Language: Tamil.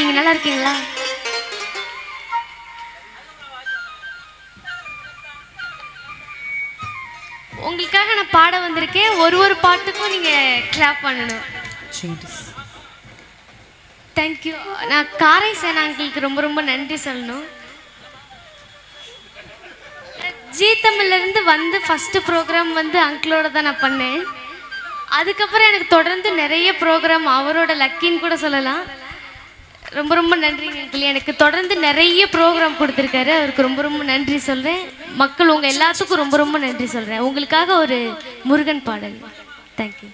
இருக்கீங்க? நல்லா இருக்கீங்களா? உங்களுக்காக நான் பாட வந்திருக்கேன். ஒரு பாட்டுக்கும் நீங்க கிளாப் பண்ணணும். தேங்க்யூ. நான் காரை சேனா அங்கிளுக்கு ரொம்ப ரொம்ப நன்றி சொல்லணும். ஜி தமிழ்லேருந்து வந்து ஃபஸ்ட்டு ப்ரோக்ராம் வந்து அங்கிளோட தான் நான் பண்ணேன். அதுக்கப்புறம் எனக்கு தொடர்ந்து நிறைய ப்ரோக்ராம் அவரோட லக்கின்னு கூட சொல்லலாம். ரொம்ப ரொம்ப நன்றிங்க அங்கிள். எனக்கு தொடர்ந்து நிறைய ப்ரோக்ராம் கொடுத்துருக்காரு. அவருக்கு ரொம்ப ரொம்ப நன்றி சொல்கிறேன். மக்கள் உங்கள் எல்லாத்துக்கும் ரொம்ப ரொம்ப நன்றி சொல்கிறேன். உங்களுக்காக ஒரு முருகன் பாடல். தேங்க்யூ.